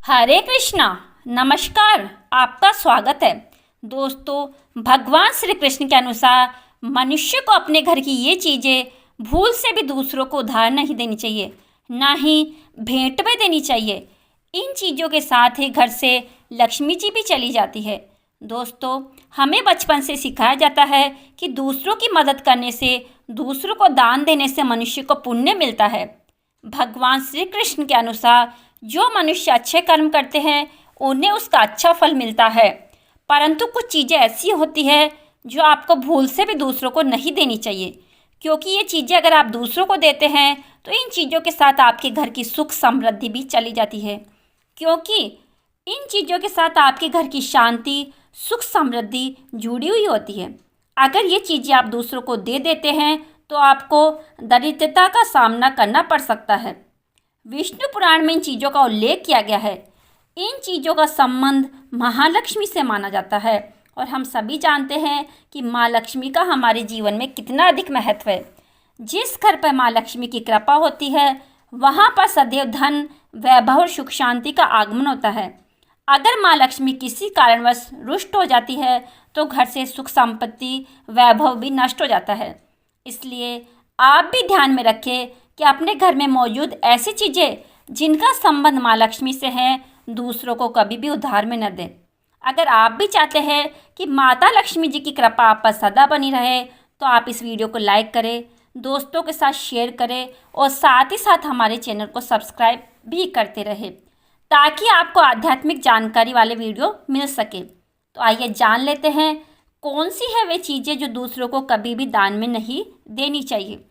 हरे कृष्णा। नमस्कार, आपका स्वागत है। दोस्तों, भगवान श्री कृष्ण के अनुसार मनुष्य को अपने घर की ये चीज़ें भूल से भी दूसरों को उधार नहीं देनी चाहिए, ना ही भेंट में देनी चाहिए। इन चीज़ों के साथ ही घर से लक्ष्मी जी भी चली जाती है। दोस्तों, हमें बचपन से सिखाया जाता है कि दूसरों की मदद करने से, दूसरों को दान देने से मनुष्य को पुण्य मिलता है। भगवान श्री कृष्ण के अनुसार जो मनुष्य अच्छे कर्म करते हैं उन्हें उसका अच्छा फल मिलता है, परंतु कुछ चीज़ें ऐसी होती है जो आपको भूल से भी दूसरों को नहीं देनी चाहिए, क्योंकि ये चीज़ें अगर आप दूसरों को देते हैं तो इन चीज़ों के साथ आपके घर की सुख समृद्धि भी चली जाती है, क्योंकि इन चीज़ों के साथ आपके घर की शांति, सुख समृद्धि जुड़ी हुई होती है। अगर ये चीज़ें आप दूसरों को दे देते हैं तो आपको दरिद्रता का सामना करना पड़ सकता है। विष्णु पुराण में इन चीज़ों का उल्लेख किया गया है। इन चीज़ों का संबंध महालक्ष्मी से माना जाता है और हम सभी जानते हैं कि माँ लक्ष्मी का हमारे जीवन में कितना अधिक महत्व है। जिस घर पर माँ लक्ष्मी की कृपा होती है वहाँ पर सदैव धन, वैभव और सुख शांति का आगमन होता है। अगर माँ लक्ष्मी किसी कारणवश रुष्ट हो जाती है तो घर से सुख संपत्ति, वैभव भी नष्ट हो जाता है। इसलिए आप भी ध्यान में रखें कि अपने घर में मौजूद ऐसी चीज़ें जिनका संबंध माँ लक्ष्मी से है, दूसरों को कभी भी उधार में न दें। अगर आप भी चाहते हैं कि माता लक्ष्मी जी की कृपा आप पर सदा बनी रहे तो आप इस वीडियो को लाइक करें, दोस्तों के साथ शेयर करें और साथ ही साथ हमारे चैनल को सब्सक्राइब भी करते रहें, ताकि आपको आध्यात्मिक जानकारी वाले वीडियो मिल सके। तो आइए जान लेते हैं कौन सी है वे चीज़ें जो दूसरों को कभी भी दान में नहीं देनी चाहिए।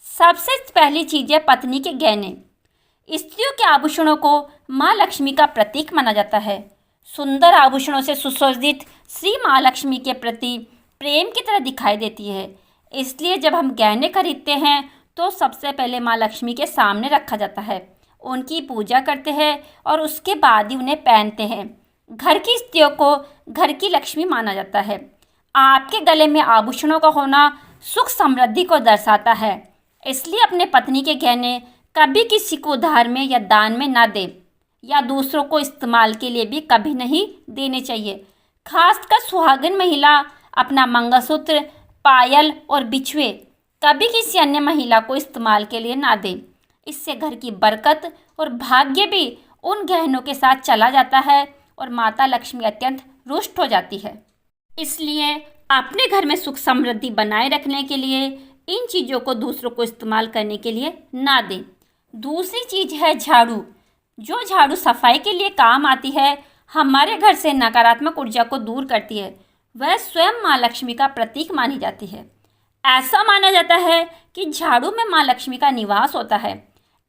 सबसे पहली चीज़ है पत्नी के गहने। स्त्रियों के आभूषणों को माँ लक्ष्मी का प्रतीक माना जाता है। सुंदर आभूषणों से सुसज्जित श्री माँ लक्ष्मी के प्रति प्रेम की तरह दिखाई देती है। इसलिए जब हम गहने खरीदते हैं तो सबसे पहले माँ लक्ष्मी के सामने रखा जाता है, उनकी पूजा करते हैं और उसके बाद ही उन्हें पहनते हैं। घर की स्त्रियों को घर की लक्ष्मी माना जाता है। आपके गले में आभूषणों का होना सुख समृद्धि को दर्शाता है, इसलिए अपने पत्नी के गहने कभी किसी को उधार में या दान में ना दें, या दूसरों को इस्तेमाल के लिए भी कभी नहीं देने चाहिए। खासकर सुहागिन महिला अपना मंगलसूत्र, पायल और बिछुए कभी किसी अन्य महिला को इस्तेमाल के लिए ना दें। इससे घर की बरकत और भाग्य भी उन गहनों के साथ चला जाता है और माता लक्ष्मी अत्यंत रुष्ट हो जाती है। इसलिए अपने घर में सुख समृद्धि बनाए रखने के लिए इन चीज़ों को दूसरों को इस्तेमाल करने के लिए ना दें। दूसरी चीज़ है झाड़ू। जो झाड़ू सफाई के लिए काम आती है, हमारे घर से नकारात्मक ऊर्जा को दूर करती है, वह स्वयं माँ लक्ष्मी का प्रतीक मानी जाती है। ऐसा माना जाता है कि झाड़ू में माँ लक्ष्मी का निवास होता है।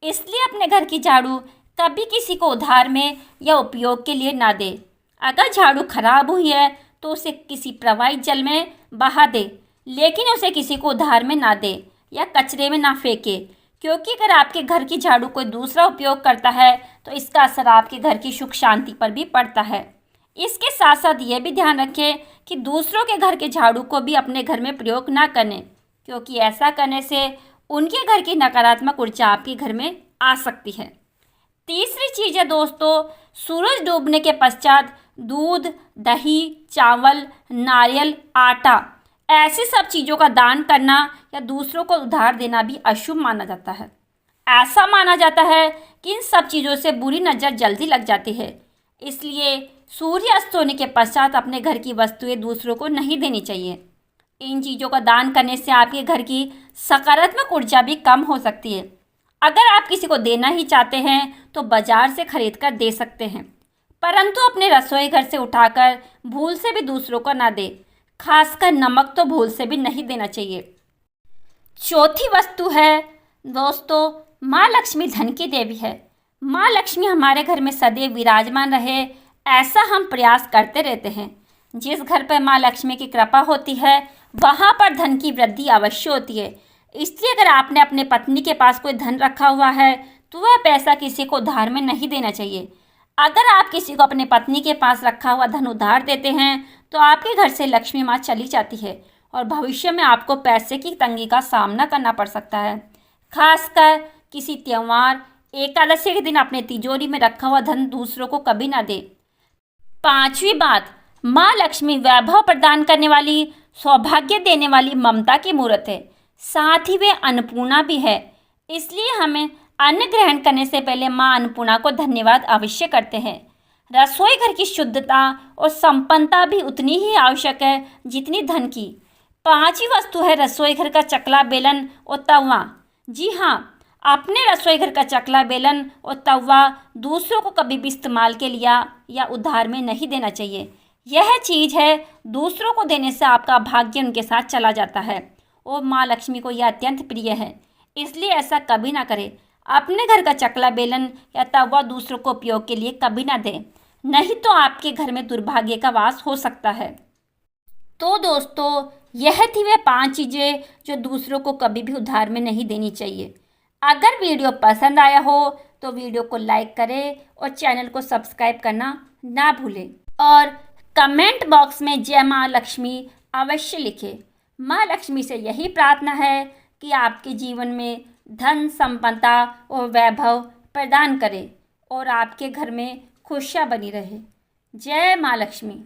इसलिए अपने घर की झाड़ू कभी किसी को उधार में या उपयोग के लिए ना दे। अगर झाड़ू खराब हुई है तो उसे किसी प्रवाहित जल में बहा दे, लेकिन उसे किसी को उधार में ना दे या कचरे में ना फेंके, क्योंकि अगर आपके घर की झाड़ू कोई दूसरा उपयोग करता है तो इसका असर आपके घर की सुख शांति पर भी पड़ता है। इसके साथ साथ ये भी ध्यान रखें कि दूसरों के घर के झाड़ू को भी अपने घर में प्रयोग ना करें, क्योंकि ऐसा करने से उनके घर की नकारात्मक ऊर्जा आपके घर में आ सकती है। तीसरी चीज़ है दोस्तों, सूरज डूबने के पश्चात दूध, दही, चावल, नारियल, आटा, ऐसी सब चीज़ों का दान करना या दूसरों को उधार देना भी अशुभ माना जाता है। ऐसा माना जाता है कि इन सब चीज़ों से बुरी नज़र जल्दी लग जाती है। इसलिए सूर्य अस्त होने के पश्चात अपने घर की वस्तुएं दूसरों को नहीं देनी चाहिए। इन चीज़ों का दान करने से आपके घर की सकारात्मक ऊर्जा भी कम हो सकती है। अगर आप किसी को देना ही चाहते हैं तो बाजार से खरीद कर दे सकते हैं, परंतु अपने रसोई घर से उठाकर भूल से भी दूसरों को ना दें। खासकर नमक तो भूल से भी नहीं देना चाहिए। चौथी वस्तु है दोस्तों, माँ लक्ष्मी धन की देवी है। माँ लक्ष्मी हमारे घर में सदैव विराजमान रहे, ऐसा हम प्रयास करते रहते हैं। जिस घर पर माँ लक्ष्मी की कृपा होती है वहाँ पर धन की वृद्धि अवश्य होती है। इसलिए अगर आपने अपने पत्नी के पास कोई धन रखा हुआ है तो वह पैसा किसी को उधार में नहीं देना चाहिए। अगर आप किसी को अपने पत्नी के पास रखा हुआ धन उधार देते हैं तो आपके घर से लक्ष्मी माँ चली जाती है और भविष्य में आपको पैसे की तंगी का सामना करना पड़ सकता है। खासकर किसी त्यौहार एकादशी के दिन अपने तिजोरी में रखा हुआ धन दूसरों को कभी ना दे। पांचवी बात, माँ लक्ष्मी वैभव प्रदान करने वाली, सौभाग्य देने वाली ममता की मूर्त है। साथ ही वे अन्नपूर्णा भी है। इसलिए हमें अन्न ग्रहण करने से पहले माँ अन्नपूर्णा को धन्यवाद अवश्य करते हैं। रसोई घर की शुद्धता और संपन्नता भी उतनी ही आवश्यक है जितनी धन की। पांचवी वस्तु है रसोई घर का चकला, बेलन और तवा। जी हाँ, अपने रसोई घर का चकला, बेलन और तवा दूसरों को कभी भी इस्तेमाल के लिए या उधार में नहीं देना चाहिए। यह चीज़ है, दूसरों को देने से आपका भाग्य उनके साथ चला जाता है और माँ लक्ष्मी को यह अत्यंत प्रिय है। इसलिए ऐसा कभी ना करें। अपने घर का चकला, बेलन या तवा दूसरों को उपयोग के लिए कभी ना दें, नहीं तो आपके घर में दुर्भाग्य का वास हो सकता है। तो दोस्तों, यह थी वे 5 चीज़ें जो दूसरों को कभी भी उधार में नहीं देनी चाहिए। अगर वीडियो पसंद आया हो तो वीडियो को लाइक करें और चैनल को सब्सक्राइब करना ना भूलें और कमेंट बॉक्स में जय माँ लक्ष्मी अवश्य लिखें। माँ लक्ष्मी से यही प्रार्थना है कि आपके जीवन में धन, संपन्नता और वैभव प्रदान करें और आपके घर में खुशियाँ बनी रहे। जय माँ लक्ष्मी।